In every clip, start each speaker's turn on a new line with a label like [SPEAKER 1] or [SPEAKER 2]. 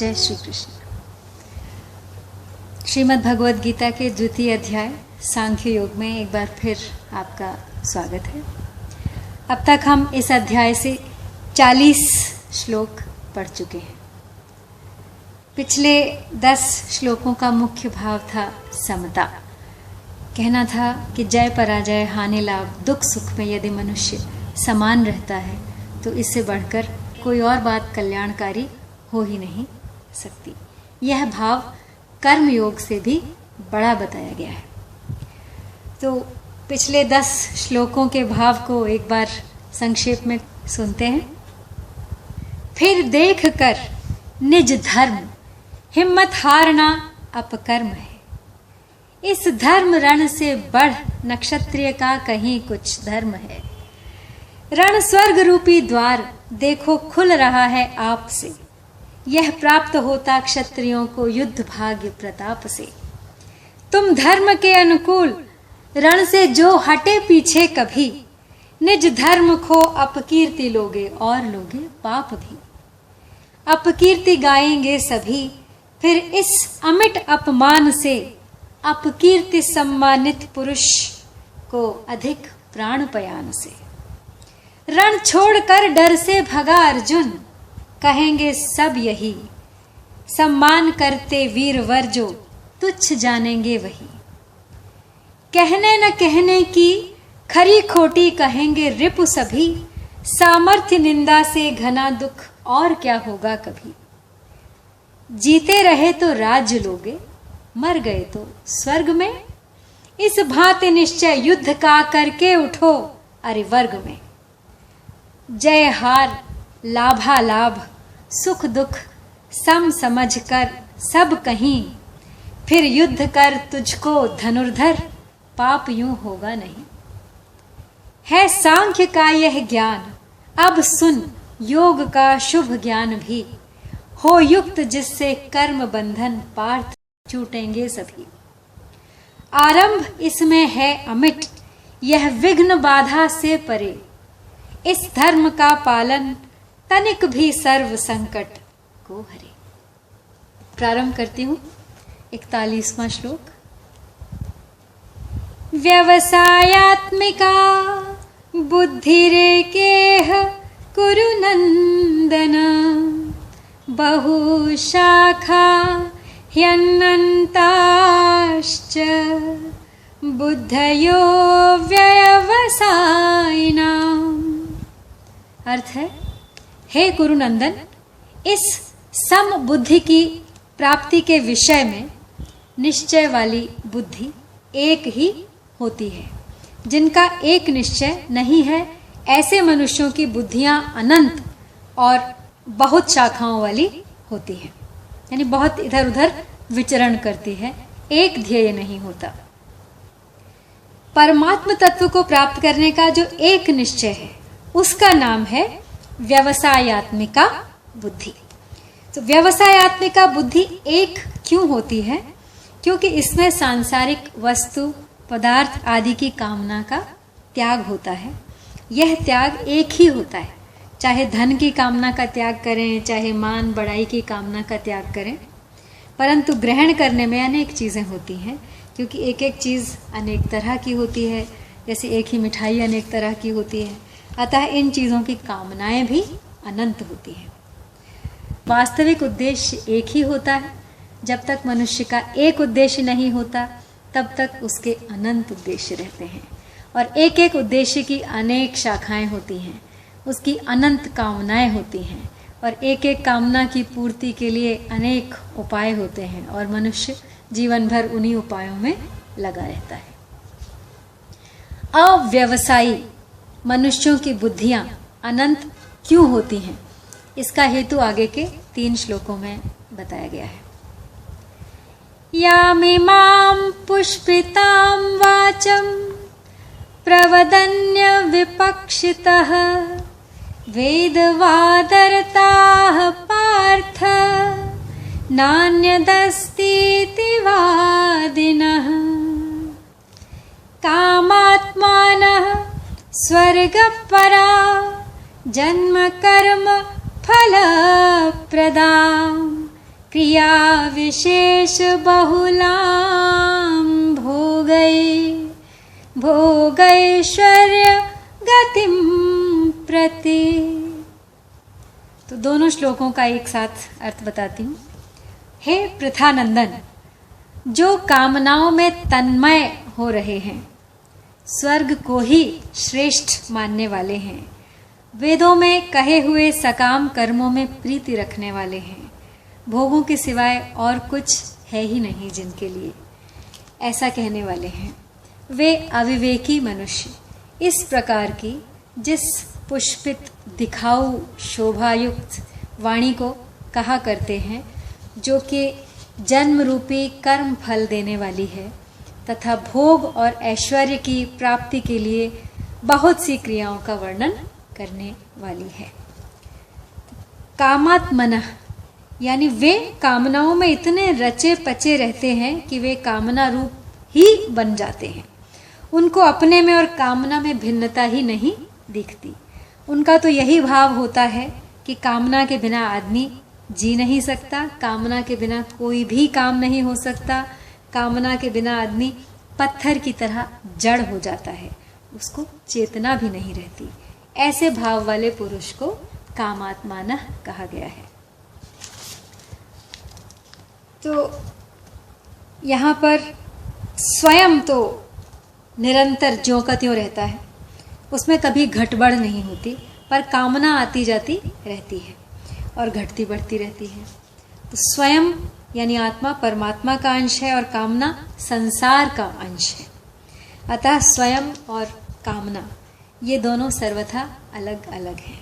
[SPEAKER 1] जय श्री कृष्ण। श्रीमद् भगवद गीता के द्वितीय अध्याय सांख्य योग में एक बार फिर आपका स्वागत है। अब तक हम इस अध्याय से 40 श्लोक पढ़ चुके हैं। पिछले 10 श्लोकों का मुख्य भाव था समता। कहना था कि जय पराजय, हानि लाभ, दुख सुख में यदि मनुष्य समान रहता है तो इससे बढ़कर कोई और बात कल्याणकारी हो ही नहीं सकती। यह भाव कर्म योग से भी बड़ा बताया गया है। तो पिछले 10 श्लोकों के भाव को एक बार संक्षेप में सुनते हैं। फिर देख कर निज धर्म हिम्मत हारना अपकर्म है। इस धर्म रण से बढ़ नक्षत्रिय का कहीं कुछ धर्म है। रण स्वर्ग रूपी द्वार देखो खुल रहा है आपसे। यह प्राप्त होता क्षत्रियों को युद्ध भाग्य प्रताप से। तुम धर्म के अनुकूल रण से जो हटे पीछे कभी, निज धर्म खो अपकीर्ति लोगे और लोगे पाप भी। अपकीर्ति गाएंगे सभी फिर इस अमिट अपमान से। अपकीर्ति सम्मानित पुरुष को अधिक प्राण पयान से। रण छोड़कर डर से भगा अर्जुन, कहेंगे सब यही। सम्मान करते वीर वर जो तुच्छ जानेंगे वही। कहने न कहने की खरी खोटी कहेंगे रिपु सभी। सामर्थ्य निंदा से घना दुख और क्या होगा कभी। जीते रहे तो राज्य लोगे, मर गए तो स्वर्ग में। इस भांति निश्चय युद्ध का करके उठो अरे वर्ग में। जय हार लाभा लाभ सुख दुख सम समझ कर सब कहीं। फिर युद्ध कर तुझको धनुर्धर, पाप यूं होगा नहीं। है सांख्य का यह ज्ञान अब सुन, योग का शुभ ज्ञान भी। हो युक्त जिससे कर्म बंधन पार्थ छूटेंगे सभी। आरंभ इसमें है अमिट, यह विघ्न बाधा से परे। इस धर्म का पालन तनिक भी सर्व संकट को हरे। प्रारंभ करती हूं 41वां श्लोक। व्यवसायात्मिका बुद्धिरेकेह कुरु नंदन। बहुशाखा ह्यनन्ताश्च बुद्धयो व्यवसायिनाम्। अर्थ है, हे कुरुनंदन, इस सम बुद्धि की प्राप्ति के विषय में निश्चय वाली बुद्धि एक ही होती है। जिनका एक निश्चय नहीं है, ऐसे मनुष्यों की बुद्धियां अनंत और बहुत शाखाओं वाली होती है, यानी बहुत इधर उधर विचरण करती है, एक ध्येय नहीं होता। परमात्म तत्व को प्राप्त करने का जो एक निश्चय है उसका नाम है व्यवसायात्मिका बुद्धि। तो व्यवसायात्मिका बुद्धि एक क्यों होती है? क्योंकि इसमें सांसारिक वस्तु पदार्थ आदि की कामना का त्याग होता है। यह त्याग एक ही होता है, चाहे धन की कामना का त्याग करें, चाहे मान बड़ाई की कामना का त्याग करें। परंतु ग्रहण करने में अनेक चीज़ें होती हैं, क्योंकि एक एक चीज़ अनेक तरह की होती है। जैसे एक ही मिठाई अनेक तरह की होती है, अतः इन चीज़ों की कामनाएं भी अनंत होती हैं। वास्तविक उद्देश्य एक ही होता है। जब तक मनुष्य का एक उद्देश्य नहीं होता तब तक उसके अनंत उद्देश्य रहते हैं, और एक एक उद्देश्य की अनेक शाखाएं होती हैं, उसकी अनंत कामनाएं होती हैं, और एक एक कामना की पूर्ति के लिए अनेक उपाय होते हैं, और मनुष्य जीवन भर उन्हीं उपायों में लगा रहता है। अव्यवसायी मनुष्यों की बुद्धियां अनंत क्यों होती हैं, इसका हेतु आगे के 3 श्लोकों में बताया गया है। यामिमां पुष्पितां वाचं प्रवदन्य विपक्षितः वेदवादरताः पार्थ नान्यदस्तीति वादिनः। कामात्मानः स्वर्गपरा जन्म कर्म फलप्रदां क्रिया विशेष बहुलाम भोगैश्वर्य गतिम प्रति। तो दोनों श्लोकों का एक साथ अर्थ बताती हूँ। हे पृथानंदन, जो कामनाओं में तन्मय हो रहे हैं, स्वर्ग को ही श्रेष्ठ मानने वाले हैं, वेदों में कहे हुए सकाम कर्मों में प्रीति रखने वाले हैं, भोगों के सिवाय और कुछ है ही नहीं जिनके लिए, ऐसा कहने वाले हैं, वे अविवेकी मनुष्य इस प्रकार की जिस पुष्पित दिखाऊ शोभायुक्त वाणी को कहा करते हैं, जो कि जन्म रूपी कर्म फल देने वाली है तथा भोग और ऐश्वर्य की प्राप्ति के लिए बहुत सी क्रियाओं का वर्णन करने वाली है। कामात्मनः यानी वे कामनाओं में इतने रचे पचे रहते हैं कि वे कामना रूप ही बन जाते हैं। उनको अपने में और कामना में भिन्नता ही नहीं दिखती। उनका तो यही भाव होता है कि कामना के बिना आदमी जी नहीं सकता, कामना के बिना कोई भी काम नहीं हो सकता, कामना के बिना आदमी पत्थर की तरह जड़ हो जाता है, उसको चेतना भी नहीं रहती। ऐसे भाव वाले पुरुष को कामात्मानः कहा गया है। तो यहाँ पर स्वयं तो निरंतर ज्यों का त्यों रहता है, उसमें कभी घटबढ़ नहीं होती, पर कामना आती जाती रहती है और घटती बढ़ती रहती है। तो स्वयं यानी आत्मा परमात्मा का अंश है और कामना संसार का अंश है। अतः स्वयं और कामना ये दोनों सर्वथा अलग अलग हैं,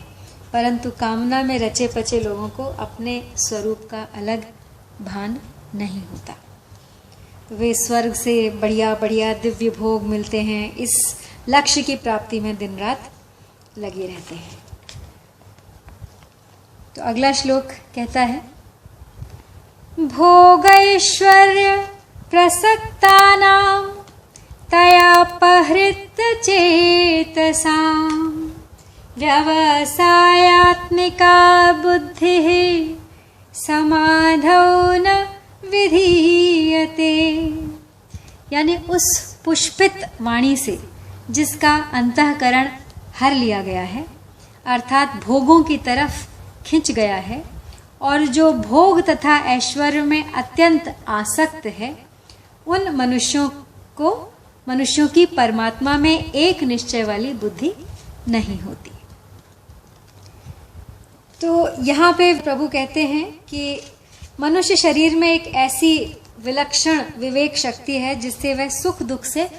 [SPEAKER 1] परंतु कामना में रचे पचे लोगों को अपने स्वरूप का अलग भान नहीं होता। तो वे स्वर्ग से बढ़िया बढ़िया दिव्य भोग मिलते हैं, इस लक्ष्य की प्राप्ति में दिन रात लगे रहते हैं। तो अगला श्लोक कहता है, भोगैश्वर्य प्रसक्तानां तयापहृत चेतसां व्यवसायात्मिका बुद्धिः समाधौ न विधीयते। यानी उस पुष्पित वाणी से जिसका अंतःकरण हर लिया गया है, अर्थात भोगों की तरफ खिंच गया है और जो भोग तथा ऐश्वर्य में अत्यंत आसक्त है, उन मनुष्यों की परमात्मा में एक निश्चय वाली बुद्धि नहीं होती। तो यहाँ पे प्रभु कहते हैं कि मनुष्य शरीर में एक ऐसी विलक्षण विवेक शक्ति है जिससे वह सुख दुख से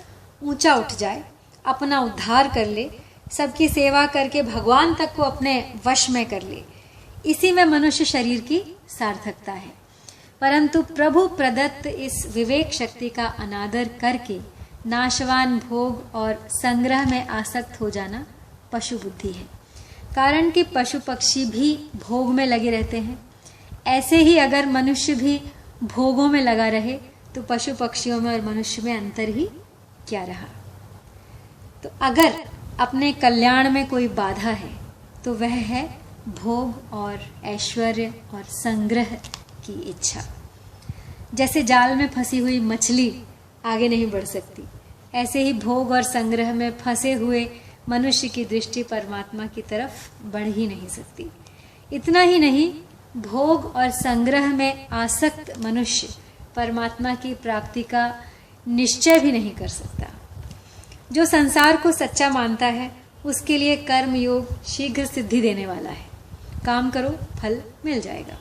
[SPEAKER 1] ऊंचा उठ जाए, अपना उद्धार कर ले, सबकी सेवा करके भगवान तक को अपने वश में कर ले। इसी में मनुष्य शरीर की सार्थकता है। परंतु प्रभु प्रदत्त इस विवेक शक्ति का अनादर करके नाशवान भोग और संग्रह में आसक्त हो जाना पशु बुद्धि है। कारण कि पशु पक्षी भी भोग में लगे रहते हैं, ऐसे ही अगर मनुष्य भी भोगों में लगा रहे तो पशु पक्षियों में और मनुष्य में अंतर ही क्या रहा। तो अगर अपने कल्याण में कोई बाधा है तो वह है भोग और ऐश्वर्य और संग्रह की इच्छा। जैसे जाल में फंसी हुई मछली आगे नहीं बढ़ सकती, ऐसे ही भोग और संग्रह में फंसे हुए मनुष्य की दृष्टि परमात्मा की तरफ बढ़ ही नहीं सकती। इतना ही नहीं, भोग और संग्रह में आसक्त मनुष्य परमात्मा की प्राप्ति का निश्चय भी नहीं कर सकता। जो संसार को सच्चा मानता है उसके लिए कर्म योग शीघ्र सिद्धि देने वाला है। काम करो फल मिल जाएगा।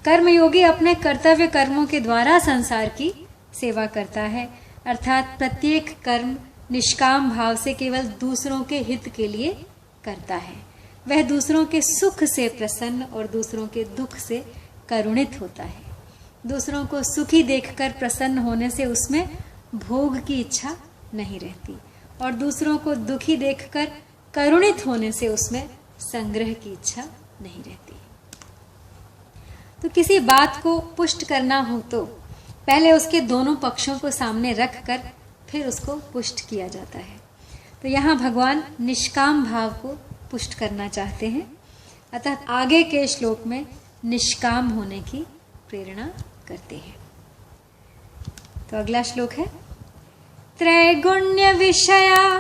[SPEAKER 1] कर्मयोगी अपने कर्तव्य कर्मों के द्वारा संसार की सेवा करता है, अर्थात प्रत्येक कर्म निष्काम भाव से केवल दूसरों के हित के लिए करता है। वह दूसरों के सुख से प्रसन्न और दूसरों के दुख से करुणित होता है। दूसरों को सुखी देखकर प्रसन्न होने से उसमें भोग की इच्छा नहीं रहती और दूसरों को दुखी देखकर करुणित होने से उसमें संग्रह की इच्छा नहीं रहती। तो किसी बात को पुष्ट करना हो तो पहले उसके दोनों पक्षों को सामने रख कर फिर उसको पुष्ट किया जाता है। तो यहाँ भगवान निष्काम भाव को पुष्ट करना चाहते हैं, अतः आगे के श्लोक में निष्काम होने की प्रेरणा करते हैं। तो अगला श्लोक है, त्रैगुण्य विषया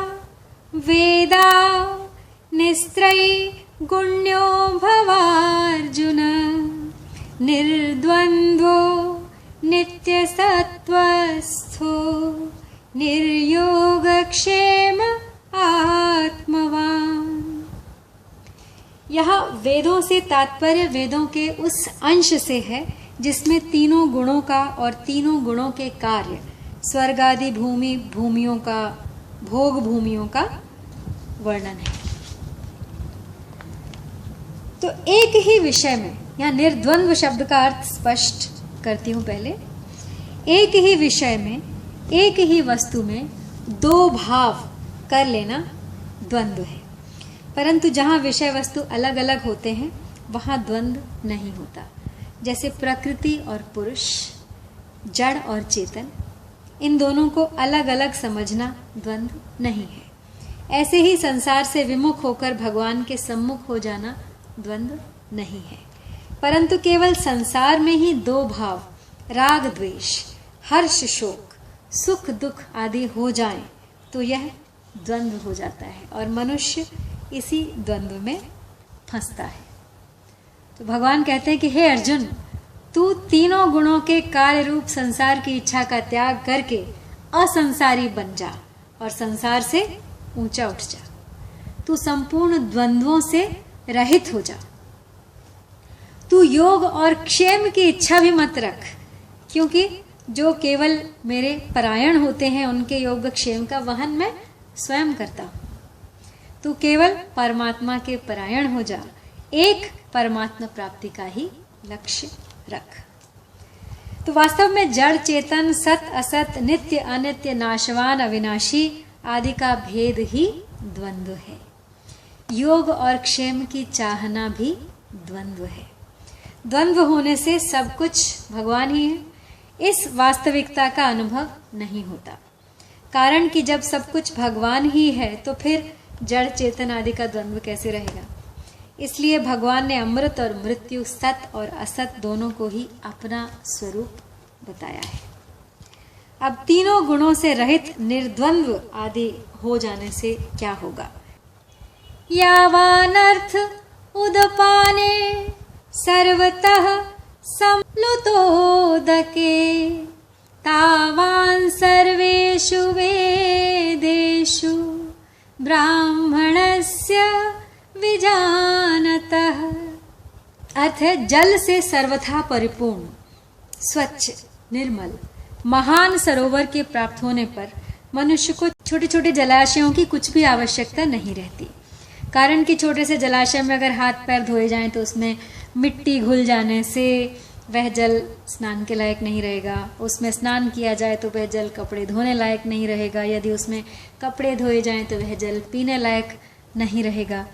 [SPEAKER 1] वेदा निस्त्रैगुण्यो भवार्जुन निर्द्वन्द्वो नित्यसत्त्वस्थो निर्योगक्षेम आत्मवान। यह वेदों से तात्पर्य वेदों के उस अंश से है जिसमें तीनों गुणों का और तीनों गुणों के कार्य, स्वर्ग आदि भूमियों का, भोग भूमियों का वर्णन है। तो एक ही विषय में, यहाँ निर्द्वंद्व शब्द का अर्थ स्पष्ट करती हूँ पहले। एक ही विषय में, एक ही वस्तु में दो भाव कर लेना द्वंद्व है। परंतु जहाँ विषय वस्तु अलग अलग होते हैं वहाँ द्वंद्व नहीं होता। जैसे प्रकृति और पुरुष, जड़ और चेतन, इन दोनों को अलग अलग समझना द्वंद्व नहीं है। ऐसे ही संसार से विमुख होकर भगवान के सम्मुख हो जाना द्वंद्व नहीं है। परंतु केवल संसार में ही दो भाव, राग द्वेष, हर्ष शोक, सुख दुख आदि हो जाएं तो यह द्वंद्व हो जाता है और मनुष्य इसी द्वंद्व में फंसता है। तो भगवान कहते हैं कि हे अर्जुन, तू तीनों गुणों के कार्य रूप संसार की इच्छा का त्याग करके असंसारी बन जा और संसार से ऊंचा उठ जा। तू संपूर्ण द्वंद्वों से रहित हो जा। तू योग और क्षेम की इच्छा भी मत रख, क्योंकि जो केवल मेरे परायण होते हैं उनके योग क्षेम का वहन मैं स्वयं करता हूं। तू केवल परमात्मा के परायण हो जा, एक परमात्मा प्राप्ति का ही लक्ष्य रख। तो वास्तव में जड़ चेतन, सत असत, नित्य अनित्य, नाशवान अविनाशी आदि का भेद ही द्वंद्व है। योग और क्षेम की चाहना भी द्वंद्व है। द्वंद्व होने से सब कुछ भगवान ही है, इस वास्तविकता का अनुभव नहीं होता। कारण कि जब सब कुछ भगवान ही है तो फिर जड़ चेतन आदि का द्वंद्व कैसे रहेगा। इसलिए भगवान ने अमृत और मृत्यु, सत और असत दोनों को ही अपना स्वरूप बताया है। अब तीनों गुणों से रहित निर्द्वंद्व आदि हो जाने से क्या होगा। यावानर्थ उदपाने सर्वतः संप्लुतोदके तावान सर्वेषु वेदेषु ब्राह्मणस्य विजानतः। अर्थ है, जल से सर्वथा परिपूर्ण, स्वच्छ, निर्मल, महान सरोवर के प्राप्त होने पर मनुष्य को छोटे छोटे जलाशयों की कुछ भी आवश्यकता नहीं रहती। कारण कि छोटे से जलाशय में अगर हाथ पैर धोए जाएं तो उसमें मिट्टी घुल जाने से वह जल स्नान के लायक नहीं रहेगा। उसमें स्नान किया जाए तो वह जल कपड़े धोने लायक नहीं रहेगा। यदि उसमें कपड़े धोए जाएं तो वह जल पीने लायक नहीं रहेगा।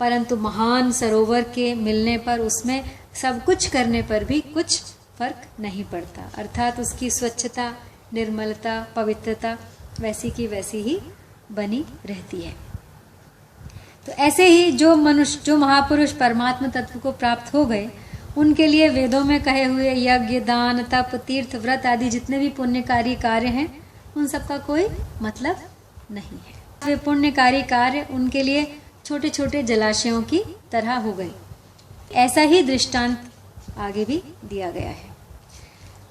[SPEAKER 1] परंतु महान सरोवर के मिलने पर उसमें सब कुछ करने पर भी कुछ फर्क नहीं पड़ता। अर्थात उसकी स्वच्छता, निर्मलता, पवित्रता वैसी की वैसी ही बनी रहती है। तो ऐसे ही जो मनुष्य, जो महापुरुष परमात्मा तत्व को प्राप्त हो गए, उनके लिए वेदों में कहे हुए यज्ञ, दान, तप, तीर्थ, व्रत आदि जितने भी पुण्यकारी कार्य हैं उन सब का कोई मतलब नहीं है। वे पुण्यकारी कार्य उनके लिए छोटे छोटे जलाशयों की तरह हो गए। ऐसा ही दृष्टांत आगे भी दिया गया है।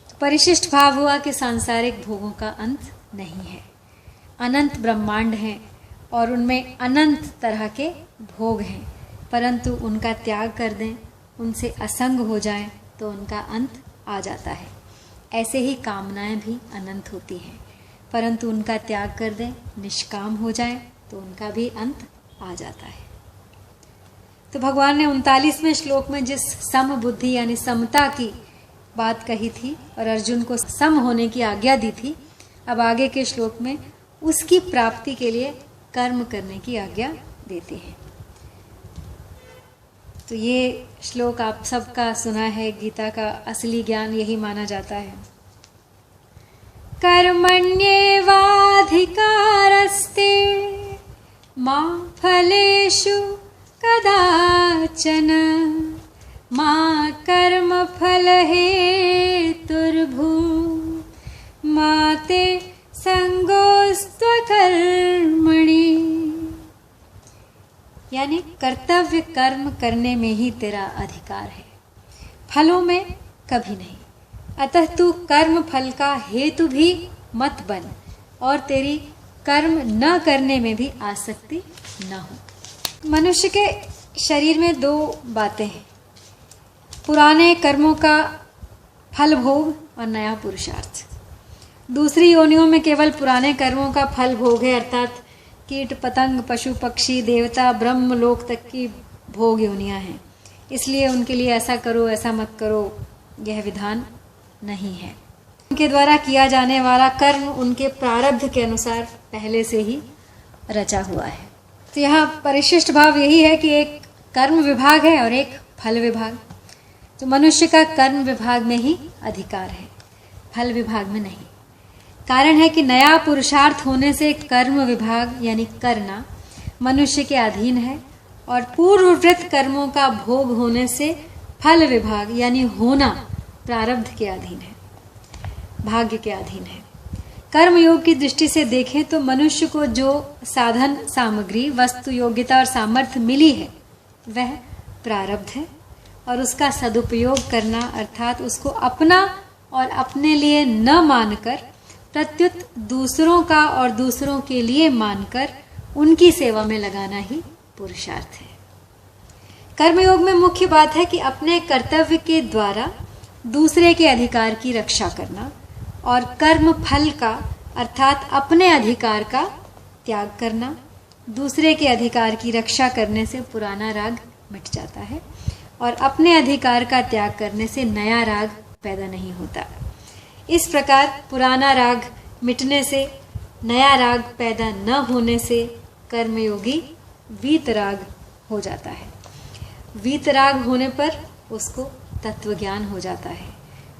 [SPEAKER 1] तो परिशिष्ट भाव हुआ कि सांसारिक भोगों का अंत नहीं है। अनंत ब्रह्मांड हैं और उनमें अनंत तरह के भोग हैं, परंतु उनका त्याग कर दें, उनसे असंग हो जाएं तो उनका अंत आ जाता है। ऐसे ही कामनाएं भी अनंत होती हैं, परंतु उनका त्याग कर दें, निष्काम हो जाएं तो उनका भी अंत आ जाता है। तो भगवान ने 39वें श्लोक में जिस सम बुद्धि यानी समता की बात कही थी और अर्जुन को सम होने की आज्ञा दी थी, अब आगे के श्लोक में उसकी प्राप्ति के लिए कर्म करने की आज्ञा देते हैं। तो ये श्लोक आप सबका सुना है। गीता का असली ज्ञान यही माना जाता है। कर्मण्येवाधिकारस्ते मा फलेषु कदाचन माँ कर्म फल हेतुर्भू माते संगोस्त्वकर्मणि। यानी कर्तव्य कर्म करने में ही तेरा अधिकार है, फलों में कभी नहीं। अतः तू कर्म फल का हेतु भी मत बन और तेरी कर्म न करने में भी आसक्ति न हो। मनुष्य के शरीर में दो बातें हैं, पुराने कर्मों का फल भोग और नया पुरुषार्थ। दूसरी योनियों में केवल पुराने कर्मों का फल भोग है, अर्थात कीट पतंग पशु पक्षी देवता ब्रह्म लोक तक की भोग योनियां हैं। इसलिए उनके लिए ऐसा करो ऐसा मत करो यह विधान नहीं है। उनके द्वारा किया जाने वाला कर्म उनके प्रारब्ध के अनुसार पहले से ही रचा हुआ है। तो यहाँ परिशिष्ट भाव यही है कि एक कर्म विभाग है और एक फल विभाग। तो मनुष्य का कर्म विभाग में ही अधिकार है, फल विभाग में नहीं। कारण है कि नया पुरुषार्थ होने से कर्म विभाग यानी करना मनुष्य के अधीन है और पूर्ववृत्त कर्मों का भोग होने से फल विभाग यानी होना प्रारब्ध के अधीन है, भाग्य के अधीन है। कर्म योग की दृष्टि से देखें तो मनुष्य को जो साधन सामग्री वस्तु योग्यता और सामर्थ्य मिली है वह प्रारब्ध है और उसका सदुपयोग करना अर्थात उसको अपना और अपने लिए न मानकर प्रत्युत दूसरों का और दूसरों के लिए मानकर उनकी सेवा में लगाना ही पुरुषार्थ है। कर्मयोग में मुख्य बात है कि अपने कर्तव्य के द्वारा दूसरे के अधिकार की रक्षा करना और कर्म फल का अर्थात अपने अधिकार का त्याग करना। दूसरे के अधिकार की रक्षा करने से पुराना राग मिट जाता है और अपने अधिकार का त्याग करने से नया राग पैदा नहीं होता। इस प्रकार पुराना राग मिटने से, नया राग पैदा न होने से कर्मयोगी वीतराग हो जाता है। वीतराग होने पर उसको तत्व ज्ञान हो जाता है,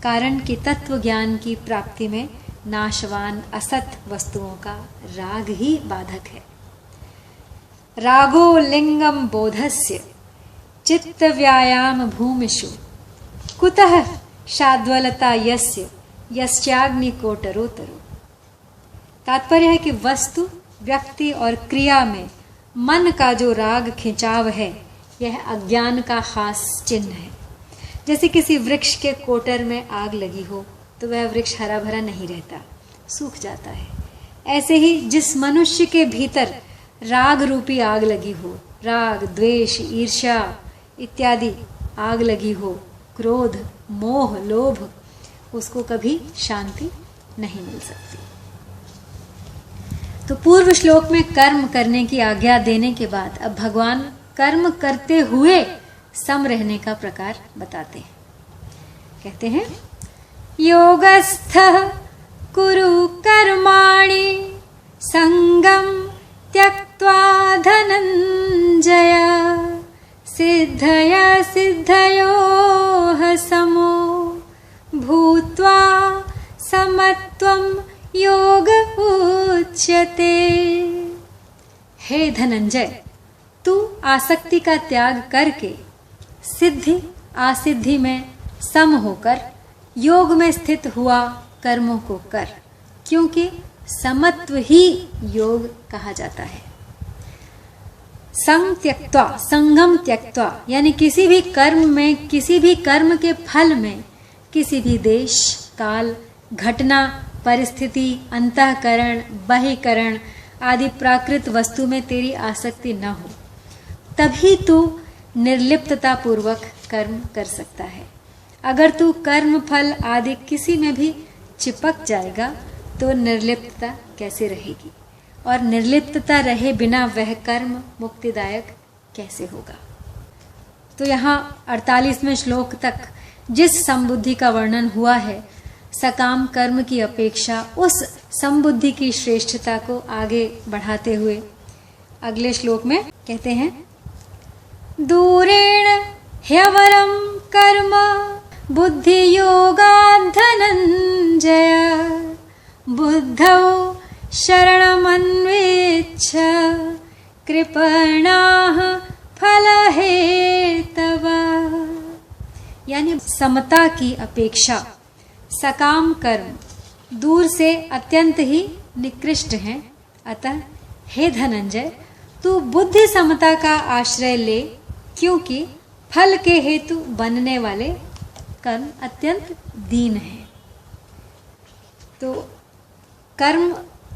[SPEAKER 1] कारण कि तत्व ज्ञान की प्राप्ति में नाशवान असत वस्तुओं का राग ही बाधक है। रागो लिंगम बोधस्य चित्त व्यायाम भूमिषु कुतः शाद्वलता यस्य यस्याग्नि कोटरोतरो। तात्पर्य है कि वस्तु, व्यक्ति और क्रिया में मन का जो राग खिंचाव है यह अज्ञान का खास चिन्ह है। जैसे किसी वृक्ष के कोटर में आग लगी हो तो वह वृक्ष हरा भरा नहीं रहता, सूख जाता है। ऐसे ही जिस मनुष्य के भीतर राग रूपी आग लगी हो, राग द्वेष ईर्ष्या इत्यादि आग लगी हो, क्रोध मोह लोभ, उसको कभी शांति नहीं मिल सकती। तो पूर्व श्लोक में कर्म करने की आज्ञा देने के बाद अब भगवान कर्म करते हुए सम रहने का प्रकार बताते हैं। कहते हैं योगस्थः कुरु कर्माणि संगम त्यक्त्वा धनंजय सिद्धया सिद्धयोः समो भूत्वा समत्वं योग उच्यते। हे धनंजय, तू आसक्ति का त्याग करके सिद्धि आसिद्धि में सम होकर योग में स्थित हुआ कर्मों को कर, क्योंकि समत्व ही योग कहा जाता है। संग त्यक्त्वा, संगम त्यक्त्वा यानी किसी भी कर्म में, किसी भी कर्म के फल में, किसी भी देश काल घटना परिस्थिति अंतःकरण बहिकरण आदि प्राकृत वस्तु में तेरी आसक्ति न हो, तभी तू निर्लिप्तता पूर्वक कर्म कर सकता है। अगर तू कर्म फल आदि किसी में भी चिपक जाएगा तो निर्लिप्तता कैसे रहेगी, और निर्लिप्तता रहे बिना वह कर्म मुक्तिदायक कैसे होगा। तो यहाँ 48वें श्लोक तक जिस समबुद्धि का वर्णन हुआ है, सकाम कर्म की अपेक्षा उस समबुद्धि की श्रेष्ठता को आगे बढ़ाते हुए अगले श्लोक में कहते हैं दूरेण ह्यवरम कर्म बुद्धि योगात् धनंजय बुद्धौ शरणमन्वेच्छ कृपणाः फलहेतवः। यानी समता की अपेक्षा सकाम कर्म दूर से अत्यंत ही निकृष्ट हैं। अतः हे धनंजय, तू बुद्धि समता का आश्रय ले, क्योंकि फल के हेतु बनने वाले कर्म अत्यंत दीन हैं। तो कर्म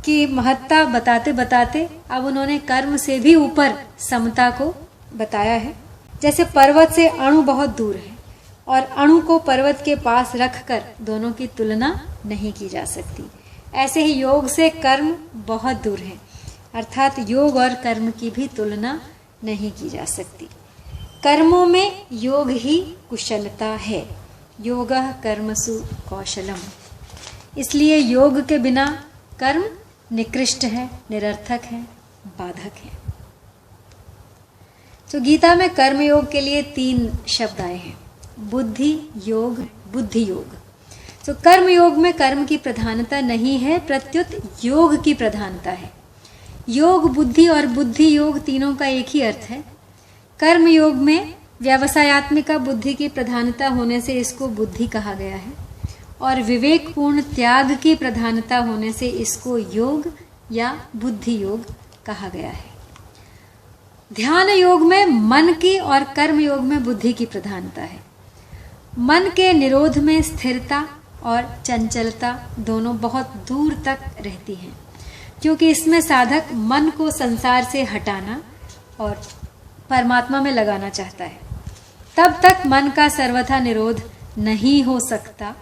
[SPEAKER 1] की महत्ता बताते बताते अब उन्होंने कर्म से भी ऊपर समता को बताया है। जैसे पर्वत से अणु बहुत दूर है और अणु को पर्वत के पास रखकर दोनों की तुलना नहीं की जा सकती, ऐसे ही योग से कर्म बहुत दूर है, अर्थात योग और कर्म की भी तुलना नहीं की जा सकती। कर्मों में योग ही कुशलता है। योगः कर्मसु कौशलम। इसलिए योग के बिना कर्म निकृष्ट है, निरर्थक है, बाधक है। तो गीता में कर्म योग के लिए 3 शब्द आए हैं, बुद्धि योग, बुद्धि योग। तो कर्म योग में कर्म की प्रधानता नहीं है, प्रत्युत योग की प्रधानता है। योग बुद्धि और बुद्धि योग तीनों का एक ही अर्थ है। कर्म योग में व्यवसायत्मिका बुद्धि की प्रधानता होने से इसको बुद्धि कहा गया है और विवेकपूर्ण त्याग की प्रधानता होने से इसको योग या बुद्धि योग कहा गया है। ध्यान योग में मन की और कर्म योग में बुद्धि की प्रधानता है। मन के निरोध में स्थिरता और चंचलता दोनों बहुत दूर तक रहती हैं, क्योंकि इसमें साधक मन को संसार से हटाना और परमात्मा में लगाना चाहता है। तब तक मन का सर्वथा निरोध नहीं हो सकता,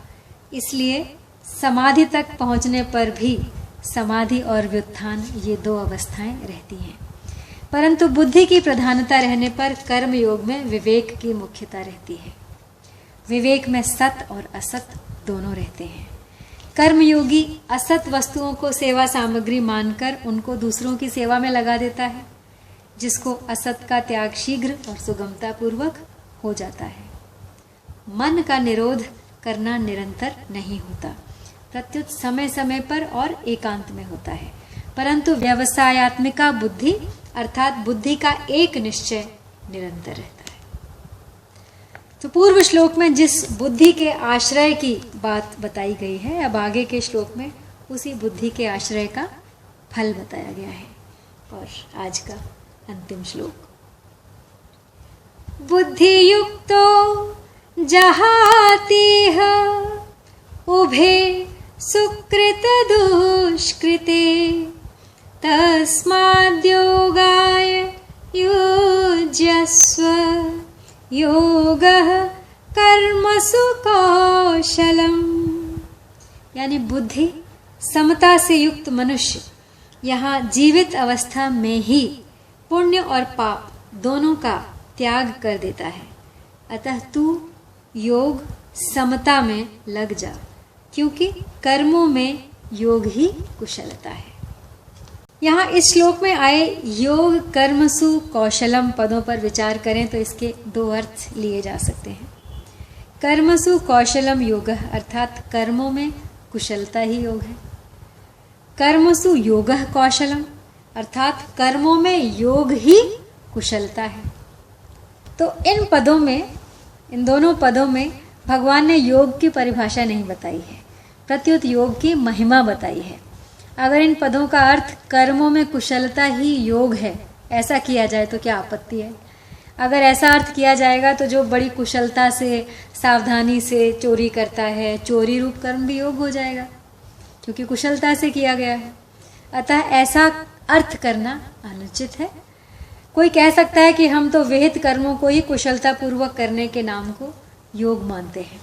[SPEAKER 1] इसलिए समाधि तक पहुंचने पर भी समाधि और व्युत्थान ये 2 अवस्थाएं रहती हैं। परंतु बुद्धि की प्रधानता रहने पर कर्म योग में विवेक की मुख्यता रहती है। विवेक में सत और असत दोनों रहते हैं। कर्मयोगी असत वस्तुओं को सेवा सामग्री मानकर उनको दूसरों की सेवा में लगा देता है, जिसको असत का त्याग शीघ्र और सुगमता पूर्वक हो जाता है। मन का निरोध करना निरंतर नहीं होता, प्रत्युत समय समय पर और एकांत में होता है। परंतु व्यवसायत्मिका बुद्धि अर्थात बुद्धि का एक निश्चय निरंतर रहता है। तो पूर्व श्लोक में जिस बुद्धि के आश्रय की बात बताई गई है, अब आगे के श्लोक में उसी बुद्धि के आश्रय का फल बताया गया है। और आज का अंतिम श्लोक, बुद्धि युक्तो जहातीह उभे सुकृत दुष्कृते तस्माद्योगाय युज्यस्व योगः कर्मसु कौशलम। यानी बुद्धि समता से युक्त मनुष्य यहाँ जीवित अवस्था में ही पुण्य और पाप दोनों का त्याग कर देता है। अतः तू योग समता में लग जा, क्योंकि कर्मों में योग ही कुशलता है। यहाँ इस श्लोक में आए योग कर्मसु कौशलम पदों पर विचार करें तो इसके 2 अर्थ लिए जा सकते हैं। कर्मसु कौशलम योगः अर्थात कर्मों में कुशलता ही योग है। कर्मसु योगः कौशलम अर्थात कर्मों में योग ही कुशलता है। तो इन दोनों पदों में भगवान ने योग की परिभाषा नहीं बताई है, प्रत्युत योग की महिमा बताई है। अगर इन पदों का अर्थ कर्मों में कुशलता ही योग है ऐसा किया जाए तो क्या आपत्ति है? अगर ऐसा अर्थ किया जाएगा तो जो बड़ी कुशलता से सावधानी से चोरी करता है, चोरी रूप कर्म भी योग हो जाएगा, क्योंकि कुशलता से किया गया है। अतः ऐसा अर्थ करना अनुचित है। कोई कह सकता है कि हम तो विहित कर्मों को ही कुशलता पूर्वक करने के नाम को योग मानते हैं,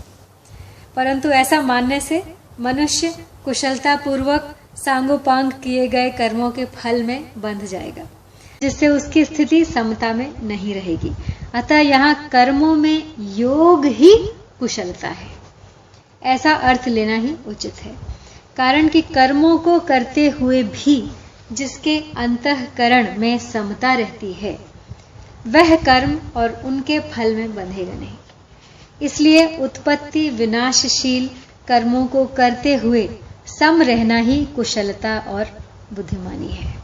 [SPEAKER 1] परंतु ऐसा मानने से मनुष्य कुशलता पूर्वक सांगोपांग किए गए कर्मों के फल में बंध जाएगा, जिससे उसकी स्थिति समता में नहीं रहेगी। अतः यहाँ कर्मों में योग ही कुशलता है, ऐसा अर्थ लेना ही उचित है। कारण कि कर्मों को करते हुए भी जिसके अंतःकरण में समता रहती है, वह कर्म और उनके फल में बंधेगा नहीं। इसलिए उत्पत्ति विनाशशील कर्मों को करते हुए सम रहना ही कुशलता और बुद्धिमानी है।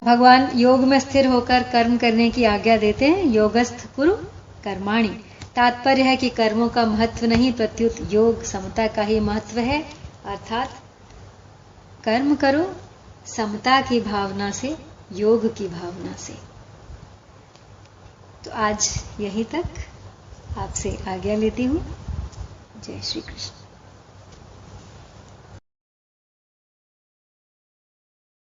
[SPEAKER 1] भगवान योग में स्थिर होकर कर्म करने की आज्ञा देते हैं। योगस्थ कुरु कर्माणि, तात्पर्य है कि कर्मों का महत्व नहीं, प्रत्युत योग समता का ही महत्व है। अर्थात कर्म करो समता की भावना से, योग की भावना से। तो आज यहीं तक आपसे आज्ञा लेती हूं। जय श्री कृष्ण।